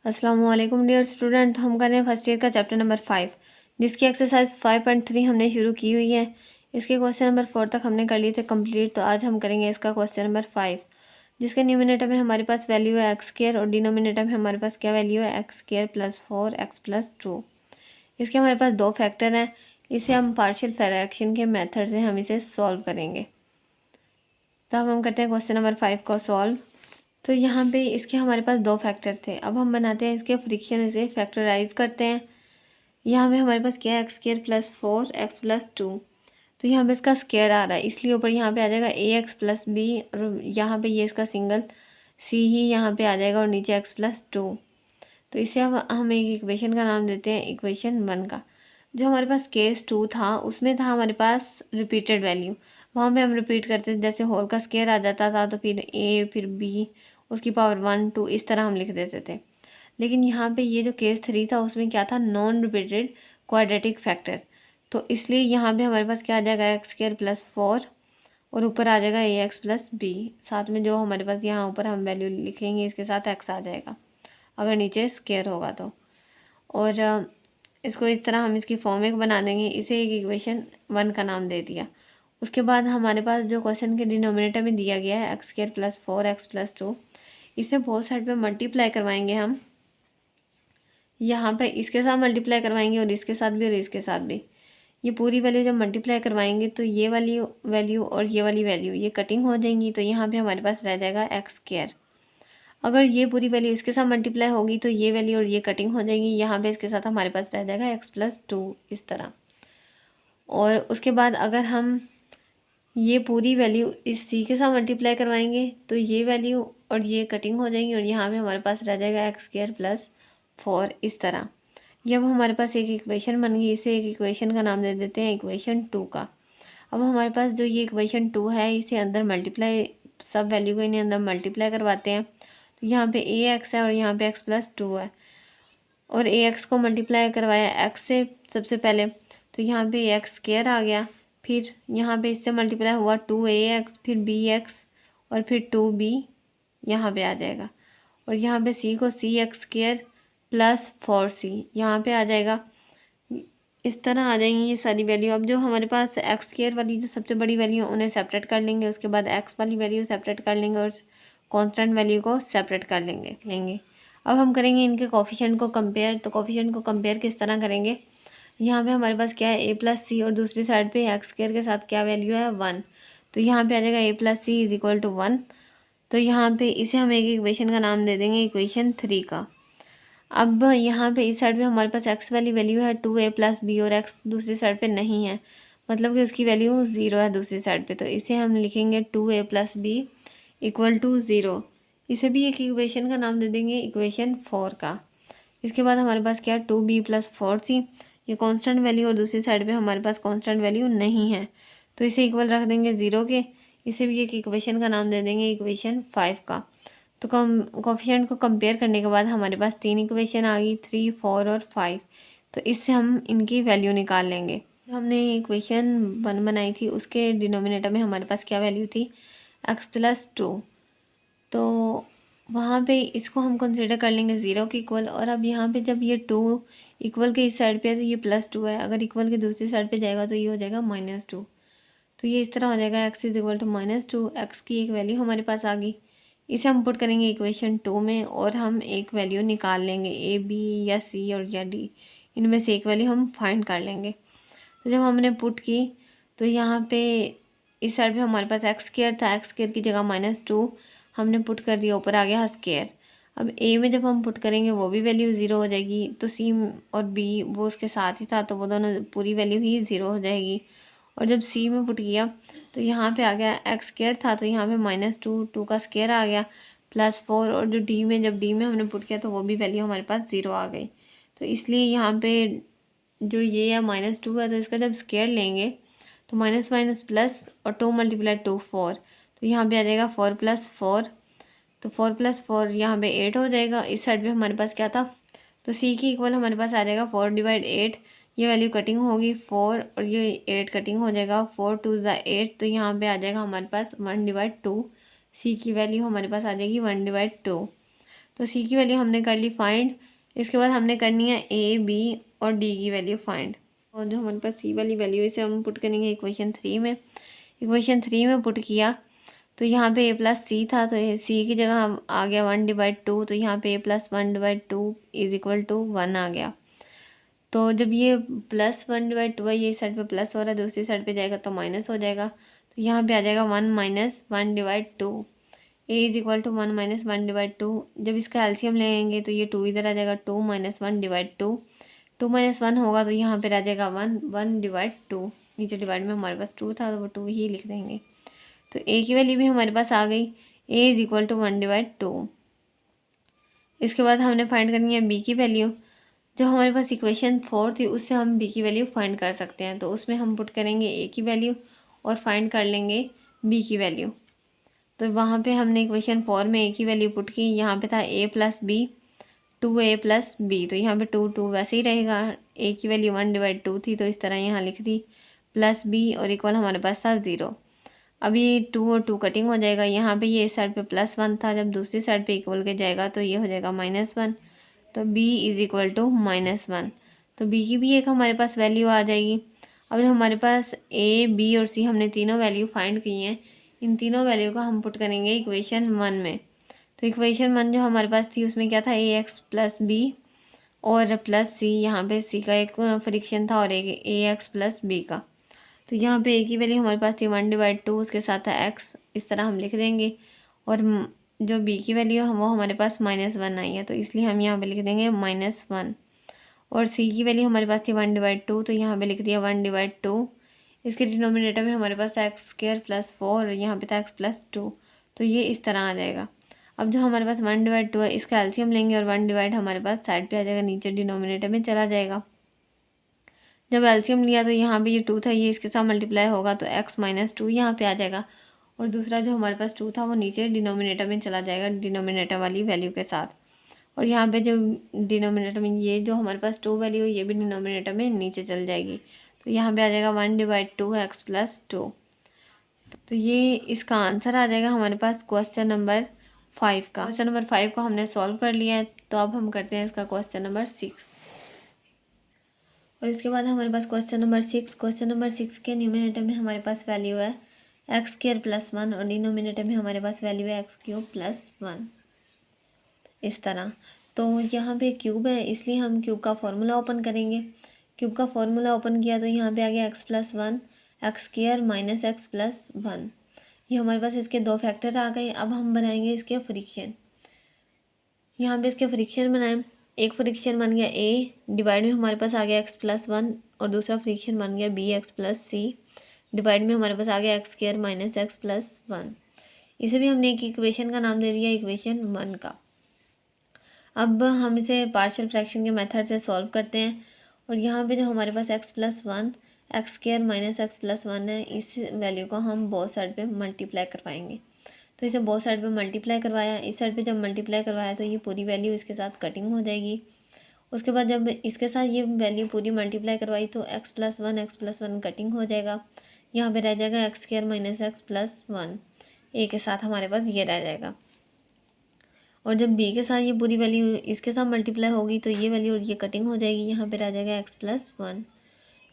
अस्सलामुअलैकुम dear student, हम कर रहे हैं फर्स्ट ईयर का चैप्टर नंबर 5 जिसकी एक्सरसाइज 5.3 हमने शुरू की हुई है। इसके क्वेश्चन नंबर 4 तक हमने कर लिए थे कंप्लीट। तो आज हम करेंगे इसका क्वेश्चन नंबर 5 जिसके न्यूमिनेटर में हमारे पास वैल्यू है एक्स स्क्वायर और डिनोमिनेटर में हमारे पास क्या वैल्यू है एक्स स्क्वायर प्लस 4x+2। इसके हमारे पास दो फैक्टर हैं। इसे हम पार्शियल फ्रैक्शन के मेथड से हम इसे सॉल्व करेंगे। तो अब हम करते हैं क्वेश्चन नंबर 5 को सॉल्व। तो यहाँ पे इसके हमारे पास दो फैक्टर थे। अब हम बनाते हैं इसके फ्रिक्शन, इसे फैक्टराइज करते हैं। यहाँ पे हमारे पास क्या है एक्स स्क्वायर प्लस 4x+2। तो यहाँ पे इसका स्क्वायर आ रहा है इसलिए ऊपर यहाँ पे आ जाएगा ax+b और यहाँ पे ये इसका सिंगल c ही यहाँ पे आ जाएगा और नीचे x+2। तो इसे अब हम एक इक्वेशन का नाम देते हैं इक्वेशन 1 का। जो हमारे पास केस 2 था उसमें था हमारे पास रिपीटेड वैल्यू। वहाँ पे हम रिपीट करते थे, जैसे होल का स्क्वायर आ जाता था तो फिर a फिर b उसकी पावर 1 2 इस तरह हम लिख देते थे। लेकिन यहाँ पे ये जो केस 3 था उसमें क्या था, नॉन रिपीटेड क्वाड्रेटिक फैक्टर। तो इसलिए यहाँ पे हमारे पास क्या आ जाएगा एक्स स्क्वायर प्लस 4 और ऊपर आ जाएगा ax+b। साथ में जो हमारे पास यहाँ ऊपर हम वैल्यू लिखेंगे इसके साथ x आ जाएगा अगर नीचे स्क्वायर होगा तो। और इसको इस तरह हम इसकी फॉर्म एक बना देंगे। इसे एक इक्वेशन 1 का नाम दे दिया। उसके बाद हमारे पास जो क्वेश्चन के डिनोमिनेटर में दिया गया है एक्स स्क्वायर प्लस 4x+2, इसे बोथ साइड पे मल्टीप्लाई करवाएंगे हम। यहाँ पे इसके साथ मल्टीप्लाई करवाएंगे और इसके साथ भी और इसके साथ भी। ये पूरी वैल्यू जब मल्टीप्लाई करवाएंगे तो ये वाली वैल्यू और ये वाली वैल्यू ये कटिंग हो जाएंगी। तो यहाँ पे हमारे पास रह जाएगा एक्स स्क्वायर। अगर ये पूरी वैल्यू इसके साथ मल्टीप्लाई होगी तो ये वैल्यू और ये कटिंग हो जाएगी। यहाँ पे इसके साथ हमारे पास रह जाएगा x+2 इस तरह। और उसके बाद अगर हम ये पूरी वैल्यू इस c के साथ मल्टीप्लाई करवाएंगे तो ये वैल्यू और ये कटिंग हो जाएंगी और यहाँ पे हमारे पास रह जाएगा एक्स स्क्वायर प्लस 4 इस तरह। ये अब हमारे पास एक इक्वेशन बन गई। इसे एक इक्वेशन का नाम दे देते हैं इक्वेशन 2 का। अब हमारे पास जो ये इक्वेशन 2 है इसे अंदर मल्टीप्लाई, सब वैल्यू को इन्हें अंदर मल्टीप्लाई करवाते हैं। तो यहाँ पे ax है और यहाँ पे x+2 है और ax को मल्टीप्लाई करवाया x से सबसे पहले, तो यहाँ पे एक्स स्क्वायर आ गया। फिर यहाँ पे इससे मल्टीप्लाई हुआ 2ax फिर bx और फिर 2b यहाँ पे आ जाएगा। और यहाँ पे c को cx² प्लस 4c यहाँ पे आ जाएगा। इस तरह आ जाएंगी ये सारी वैल्यू। अब जो हमारे पास एक्स स्क्वायर वाली जो सबसे बड़ी वैल्यू है उन्हें सेपरेट कर लेंगे। उसके बाद एक्स वाली वैल्यू सेपरेट कर लेंगे और कांस्टेंट वैल्यू को सेपरेट कर लेंगे। अब हम करेंगे इनके कोफिशिएंट को कंपेयर। तो कोफिशिएंट को कंपेयर किस तरह करेंगे, यहाँ पे हमारे पास क्या है a+c और दूसरी साइड पे एक्स स्क्वायर के साथ क्या वैल्यू है 1। तो यहाँ पे आ जाएगा a+c=1। तो यहाँ पे इसे हम एक इक्वेशन का नाम दे देंगे इक्वेशन 3 का। अब यहाँ पे इस साइड पे हमारे पास x वाली वैल्यू है 2a+b और x दूसरी साइड पे नहीं है, मतलब कि उसकी वैल्यू 0 है दूसरी साइड पे। तो इसे हम लिखेंगे 2a+b=0। इसे भी एक इक्वेशन का नाम दे देंगे इक्वेशन 4 का। इसके बाद हमारे पास क्या है 2b+4c, ये कांस्टेंट वैल्यू और दूसरी साइड पे हमारे पास कांस्टेंट वैल्यू नहीं है तो इसे इक्वल रख देंगे 0 के। इसे भी एक इक्वेशन का नाम दे देंगे इक्वेशन 5 का। तो कोफिशिएंट को कंपेयर करने के बाद हमारे पास 3 इक्वेशन आ गई 3 4 और 5। तो इससे हम इनकी वैल्यू निकाल लेंगे। हमने इक्वेशन 1 बनाई थी उसके डिनोमिनेटर में हमारे पास क्या वैल्यू थी x+2। तो वहाँ पे इसको हम कंसिडर कर लेंगे 0 के इक्वल। और अब यहाँ पे जब ये 2 इक्वल के इस साइड पे है तो ये +2 है, अगर इक्वल के दूसरी साइड पे जाएगा तो ये हो जाएगा -2। तो ये इस तरह हो जाएगा x=-2। x की एक वैल्यू हमारे पास आ गई। इसे हम पुट करेंगे इक्वेशन 2 में और हम एक वैल्यू निकाल लेंगे a b या c और या d, इनमें से एक वैल्यू हम फाइंड कर लेंगे। तो जब हमने पुट की तो यहाँ पे इस साइड पे हमारे पास एक्स स्क्वायर था, एक्स स्क्वायर की जगह -2 हमने पुट कर दिया, ऊपर आ गया स्क्वायर। अब a में जब हम पुट करेंगे वो भी वैल्यू 0 हो जाएगी। तो c और b वो उसके साथ ही था तो वो दोनों पूरी वैल्यू ही 0 हो जाएगी। और जब c में पुट किया तो यहाँ पे आ गया एक्स स्क्वायर था तो यहाँ पे -2 का स्क्वायर आ गया +4। और जो d में, जब d में हमने पुट किया तो वो भी वैल्यू हमारे पास 0 आ गई। तो इसलिए यहाँ पे जो ये है -2 है तो इसका जब स्क्वायर लेंगे तो माइनस माइनस प्लस और 2 × 2 4। तो यहाँ पे आ जाएगा 4 + 4। तो 4 + 4 यहाँ पे 8 हो जाएगा। इस साइड पे हमारे पास क्या था, तो c की इक्वल हमारे पास आ जाएगा 4/8। ये वैल्यू कटिंग होगी 4 और ये 8 कटिंग हो जाएगा 4 2 = 8। तो यहाँ पे आ जाएगा हमारे पास 1/2। c की वैल्यू हमारे पास आ जाएगी 1/2। तो सी की वैल्यू हमने कर ली फाइंड। इसके बाद हमने करनी है ए, बी और डी की वैल्यू फाइंड। और जो हमारे पास सी वाली वैल्यू इसे हम पुट करेंगे इक्वेशन 3 में। इक्वेशन 3 में पुट किया तो यहाँ पे ए प्लस सी था, तो सी की जगह हम आ गया 1/2, तो यहाँ पे ए प्लस 1/2 इज इक्वल टू 1 आ गया। तो जब ये प्लस 1/2 है, ये साइड पे प्लस हो रहा है, दूसरी साइड पे जाएगा तो माइनस हो जाएगा। तो यहाँ पे आ जाएगा 1 minus 1/2। A is equal to 1 minus 1/2। जब इसका एलसीएम लेंगे तो ये 2 इधर आ जाएगा, 2 माइनस 1/2। 2 माइनस 1 होगा तो यहाँ पे रह जाएगा 1/2। नीचे डिवाइड में हमारे पास 2 था तो वो 2 ही लिख देंगे। तो ए की वैल्यू भी हमारे पास आ गई, ए इज इक्वल टू 1/2। इसके बाद हमने फाइंड करनी है बी की वैल्यू। जो हमारे पास इक्वेशन 4 थी उससे हम बी की वैल्यू फाइंड कर सकते हैं। तो उसमें हम पुट करेंगे ए की वैल्यू और फाइंड कर लेंगे बी की वैल्यू। तो वहाँ पे हमने इक्वेशन 4 में ए की वैल्यू पुट की। यहाँ पे था A plus B, 2a plus B, तो यहाँ पे 2 वैसे ही रहेगा। ए की वैल्यू 1/2 थी तो इस तरह यहाँ लिख दी, प्लस बी और इक्वल हमारे पास था 0। अब ये 2 और 2 कटिंग हो जाएगा। यहाँ पे ये इस साइड पे +1 था, जब दूसरी साइड पे इक्वल के जाएगा तो ये हो जाएगा -1। तो b इज़ इक्वल टू -1। तो b की भी एक हमारे पास वैल्यू आ जाएगी। अब जो हमारे पास a, b और c हमने तीनों वैल्यू फाइंड की हैं, इन तीनों वैल्यू को हम पुट करेंगे इक्वेशन 1 में। तो इक्वेशन 1 जो हमारे पास थी उसमें क्या था, ax प्लस बी और प्लस सी। यहाँ पे c का एक फ्रिक्शन था और एक ax प्लस बी का। तो यहाँ पे a की वैल्यू हमारे पास थी 1/2, उसके साथ था x, इस तरह हम लिख देंगे। और जो b की वैल्यू है वो हमारे पास -1 आई है, तो इसलिए हम यहाँ पे लिख देंगे -1। और c की वैल्यू हमारे पास थी 1/2, तो यहाँ पे लिख दिया 1/2। इसके डिनोमिनेटर में हमारे पास x² + 4 और यहाँ पे था x + 2, तो ये इस तरह आ जाएगा। अब जो हमारे पास 1/2 है इसका एलसीएम लेंगे और 1 हमारे पास साइड पे आ जाएगा, नीचे डिनोमिनेटर में चला जाएगा। जब एलसीएम लिया तो यहाँ पे ये 2 था, ये इसके साथ मल्टीप्लाई होगा तो x - 2 यहाँ पे आ जाएगा। और दूसरा जो हमारे पास 2 था वो नीचे डिनोमिनेटर में चला जाएगा, डिनोमिनेटर वाली वैल्यू के साथ। और यहाँ पे जो डिनोमिनेटर में ये जो हमारे पास 2 वैल्यू है ये भी डिनोमिनेटर में नीचे चल जाएगी। तो यहाँ पे आ जाएगा 1/2 x + 2। तो ये इसका आंसर आ जाएगा हमारे पास क्वेश्चन नंबर 5 का। क्वेश्चन नंबर 5 को हमने सॉल्व कर लिया है। तो अब हम करते हैं इसका क्वेश्चन नंबर 6। और इसके बाद हमारे पास क्वेश्चन नंबर 6। क्वेश्चन नंबर 6 के न्यूमिनेटर में हमारे पास वैल्यू है x² + 1 और डिनोमिनेटर में हमारे पास वैल्यू है x³ + 1, इस तरह। तो यहाँ पे क्यूब है इसलिए हम क्यूब का फॉर्मूला ओपन करेंगे। क्यूब का फॉर्मूला ओपन किया तो यहाँ पे आ गया x + 1 x² - x + 1। ये हमारे पास इसके 2 फैक्टर आ गए। अब हम बनाएंगे इसके फ्रिक्शन। यहाँ पे इसके फ्रिक्शन बनाएं। एक फ्रिक्शन बन गया a, डिवाइड में हमारे पास आ गया x + 1 और दूसरा फ्रिक्शन बन गया bx + c, डिवाइड में हमारे पास आ गया x² - x + 1। इसे भी हमने एक इक्वेशन का नाम दे दिया, इक्वेशन 1 का। अब हम इसे पार्शियल फ्रैक्शन के मेथड से सॉल्व करते हैं। और यहाँ पे जो हमारे पास x + 1 x² - x + 1 है, इस वैल्यू को हम बोथ साइड पे मल्टीप्लाई करवाएंगे। तो इसे बोथ साइड पे मल्टीप्लाई करवाया। इस साइड पे जब मल्टीप्लाई करवाया तो ये पूरी वैल्यू इसके साथ कटिंग हो जाएगी। उसके बाद जब इसके साथ ये वैल्यू पूरी मल्टीप्लाई करवाई तो x + 1 x + 1 कटिंग हो जाएगा। यहाँ पे रह जाएगा x² - x + 1, a के साथ हमारे पास ये रह जाएगा। और जब b के साथ ये पूरी वैल्यू इसके साथ मल्टीप्लाई होगी तो ये वैल्यू और ये कटिंग हो जाएगी। यहाँ पे रह जाएगा x + 1।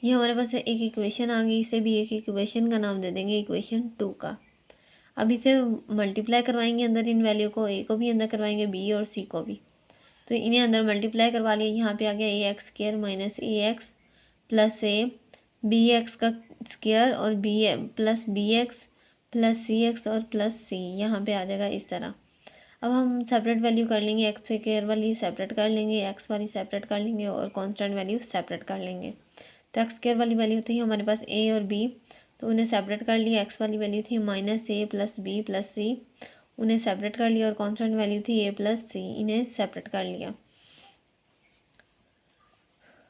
ये हमारे पास एक इक्वेशन आ गई। इसे भी एक इक्वेशन का नाम दे देंगे, इक्वेशन 2 का। अब इसे मल्टीप्लाई करवाएंगे अंदर इन वैल्यू को, a को भी अंदर करवाएंगे, b और c को भी। तो इन्हें अंदर मल्टीप्लाई करवा लिया। यहाँ पे आ गया ax² - ax + a, bx का स्क्वायर और bx + cx और +c यहाँ पे आ जाएगा इस तरह। अब हम सेपरेट वैल्यू कर लेंगे, x² वाली सेपरेट कर लेंगे, x वाली सेपरेट कर लेंगे और कांस्टेंट वैल्यू सेपरेट कर लेंगे। तो x² वाली वैल्यू थी हमारे पास a और b, तो उन्हें सेपरेट कर लिया। x वाली वैल्यू थी -a + b + c, उन्हें सेपरेट कर लिया। और कांस्टेंट वैल्यू थी a + c, इन्हें सेपरेट कर लिया।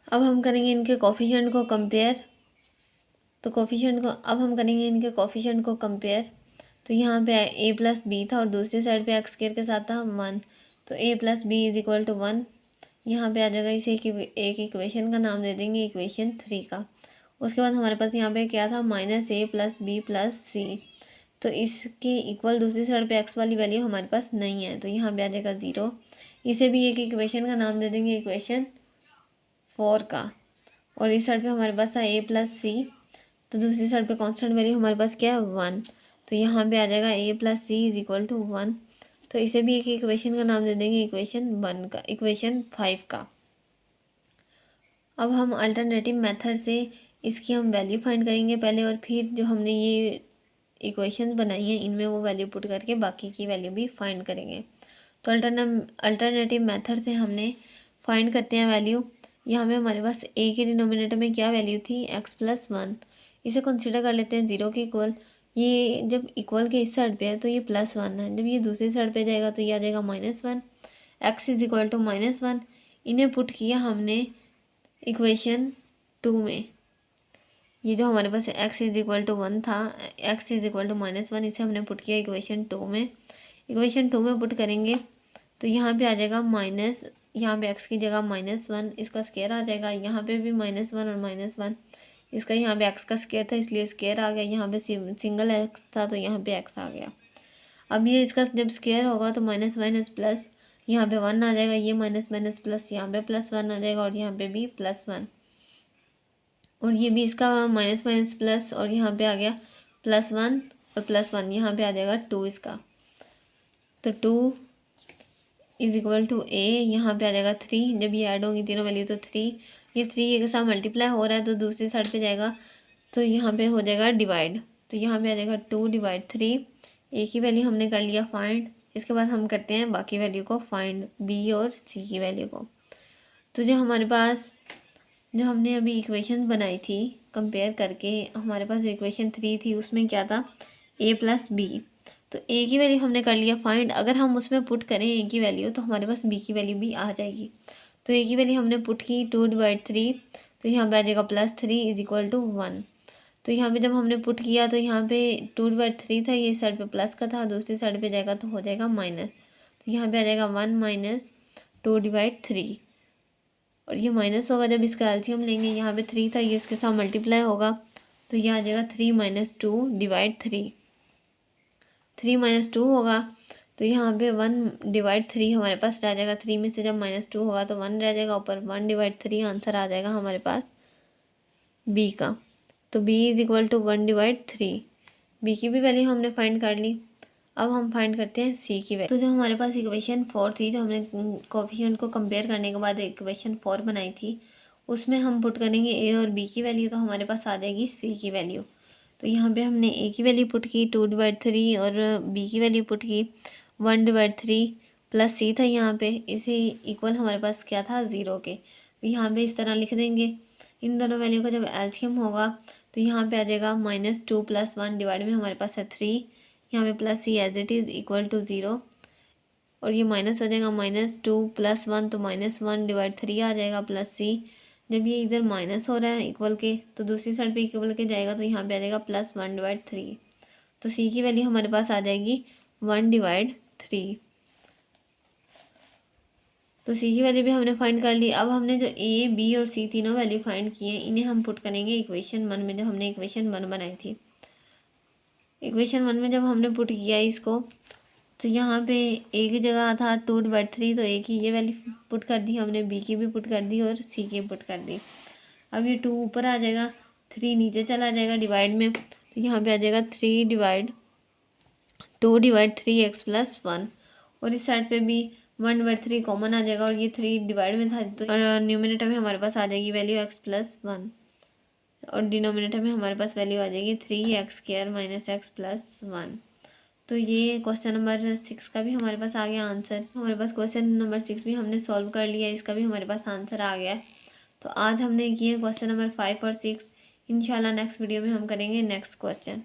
अब हम करेंगे इनके कोफिशिएंट को कंपेयर। तो अब हम करेंगे इनके कोफिशिएंट को कंपेयर। तो यहाँ पे a + b था और दूसरी साइड पे x² के साथ था 1, तो a + b = 1 यहाँ पे आ जाएगा। इसे एक इक्वेशन का नाम दे देंगे, इक्वेशन 3 का। उसके बाद हमारे पास यहाँ पे क्या था, -a + b + c, तो इसके इक्वल दूसरी साइड पे एक्स वाली वैल्यू हमारे पास नहीं है, तो यहाँ पे आ जाएगा 0। इसे भी एक इक्वेशन का नाम दे देंगे, इक्वेशन 4 का। और इस साइड पे हमारे पास है a+c, तो दूसरी साइड पे कांस्टेंट वैल्यू हमारे पास क्या है 1, तो यहाँ पे आ जाएगा a+c इज इक्वल टू 1। तो इसे भी एक इक्वेशन का नाम दे देंगे, इक्वेशन 1 का, इक्वेशन 5 का। अब हम अल्टरनेटिव मेथड से इसकी हम वैल्यू फाइंड करेंगे पहले, और फिर जो हमने ये इक्वेशंस बनाई हैं इनमें वो वैल्यू पुट करके बाकी की वैल्यू भी फाइंड करेंगे। तो अल्टरनेटिव मेथड से हमने फाइंड करते हैं वैल्यू। यहाँ पे हमारे पास a के डिनोमिनेटर में क्या वैल्यू थी, x+1। इसे कंसीडर कर लेते हैं 0 के इक्वल। ये जब इक्वल के इस साइड पे है तो ये +1 है, जब ये दूसरी साइड पे जाएगा तो ये आ जाएगा -1। x इज इक्वल टू -1, इन्हें पुट किया हमने इक्वेशन 2 में। ये जो हमारे पास x इज इक्वल टू 1 था, x इज इक्वल टू -1, इसे हमने पुट किया इक्वेशन 2 में। इक्वेशन 2 में पुट करेंगे तो यहाँ पे आ जाएगा माइनस, यहाँ पे x की जगह -1, इसका स्क्वायर आ जाएगा। यहाँ पे भी -1 और -1, इसका यहाँ पे x का स्क्वायर था इसलिए स्क्वायर आ गया। यहाँ पे सिंगल x था तो यहाँ पे x आ गया। अब ये इसका जब स्क्वायर होगा तो माइनस माइनस प्लस, यहाँ पे 1 आ जाएगा, ये माइनस माइनस प्लस, यहाँ पे +1 आ जाएगा और यहाँ पे भी +1, और ये भी इसका माइनस माइनस प्लस, और यहाँ पे आ गया +1 और +1, यहाँ पे आ जाएगा 2 इसका। तो 2 इज इक्वल टू a, यहाँ पे आ जाएगा 3, जब ये ऐड होंगी तीनों वैल्यू तो 3, ये 3 के साथ मल्टीप्लाई हो रहा है तो दूसरी साइड पे जाएगा तो यहाँ पे हो जाएगा डिवाइड, तो यहाँ पे आ जाएगा 2/3। a की वैल्यू हमने कर लिया फाइंड। इसके बाद हम करते हैं बाकी वैल्यू को फाइंड, b और c की वैल्यू को। तो जो हमारे पास जो हमने अभी इक्वेशन बनाई थी कंपेयर करके, हमारे पास जो इक्वेशन 3 थी उसमें क्या था, a+b। तो a की वैल्यू हमने कर लिया फाइंड। अगर हम उसमें पुट करें a की वैल्यू तो हमारे पास b की वैल्यू भी आ जाएगी। तो a की वैल्यू हमने पुट की 2/3, तो यहाँ पे आ जाएगा +3 इज इक्वल टू 1। तो यहाँ पे जब हमने पुट किया तो यहाँ पे 2/3 था, ये साइड पे प्लस का था, दूसरी साइड पे जाएगा तो हो जाएगा माइनस, तो यहाँ पे आ जाएगा 1 - 2/3, और ये माइनस होगा जब इसका एलसीएम लेंगे। यहाँ पे 3 था, ये इसके साथ मल्टीप्लाई होगा तो ये आ जाएगा 3 - 2/3, 3 - 2 होगा तो यहाँ पे 1/3 हमारे पास रह जाएगा। 3 में से जब -2 होगा तो 1 रह जाएगा ऊपर, 1/3 आंसर आ जाएगा हमारे पास b का। तो b is equal to 1/3, b की भी वैल्यू हमने फाइंड कर ली। अब हम फाइंड करते हैं c की वैल्यू। तो जो हमारे पास इक्वेशन 4 थी, जो हमने कोफिशिएंट को कंपेयर करने के बाद इक्वेशन 4 बनाई थी, उसमें हम पुट करेंगे a और b की वैल्यू, तो हमारे पास आ जाएगी c की वैल्यू। तो यहाँ पे हमने a की वैल्यू पुट की 2/3 और b की वैल्यू पुट की 1/3 प्लस c था यहाँ पे, इसे इक्वल हमारे पास क्या था 0 के। तो यहाँ पे इस तरह लिख देंगे। इन दोनों वैल्यू का जब एलसीएम होगा तो यहाँ पे आ जाएगा -2 + 1 डिवाइड में हमारे पास है 3, यहाँ पे plus c as it is equal to 0, और ये माइनस हो जाएगा -2 + 1 तो -1/3 आ जाएगा प्लस c। जब ये इधर माइनस हो रहा है इक्वल के तो दूसरी साइड पे इक्वल के जाएगा तो यहाँ पे आ जाएगा +1/3। तो c की वैल्यू हमारे पास आ जाएगी 1/3। तो c की वैल्यू भी हमने फाइंड कर ली। अब हमने जो a, b और c तीनों वैल्यू फाइंड किए हैं, इन्हें हम पुट करेंगे इक्वेशन 1 में, जो हमने इक्वेशन 1 बनाई थी। इक्वेशन 1 में जब हमने पुट किया इसको तो यहाँ पे a की जगह था 2/3, तो a की ये वैल्यू पुट कर दी हमने, b की भी पुट कर दी और c की पुट कर दी। अब ये 2 ऊपर आ जाएगा, 3 नीचे चला जाएगा डिवाइड में, तो यहाँ पे आ जाएगा 2/3x + 1, और इस साइड पे भी 1/3 कॉमन आ जाएगा, और ये 3 डिवाइड में था तो न्यूमिनेटर में हमारे पास आ जाएगी वैल्यू x + 1, और डिनोमिनेटर में हमारे पास वैल्यू आ जाएगी 3x² - x + 1। तो ये क्वेश्चन नंबर 6 का भी हमारे पास आ गया आंसर। हमारे पास क्वेश्चन नंबर 6 भी हमने सॉल्व कर लिया, इसका भी हमारे पास आंसर आ गया है। तो आज हमने किए क्वेश्चन नंबर 5 और 6। इंशाल्लाह नेक्स्ट वीडियो में हम करेंगे नेक्स्ट क्वेश्चन।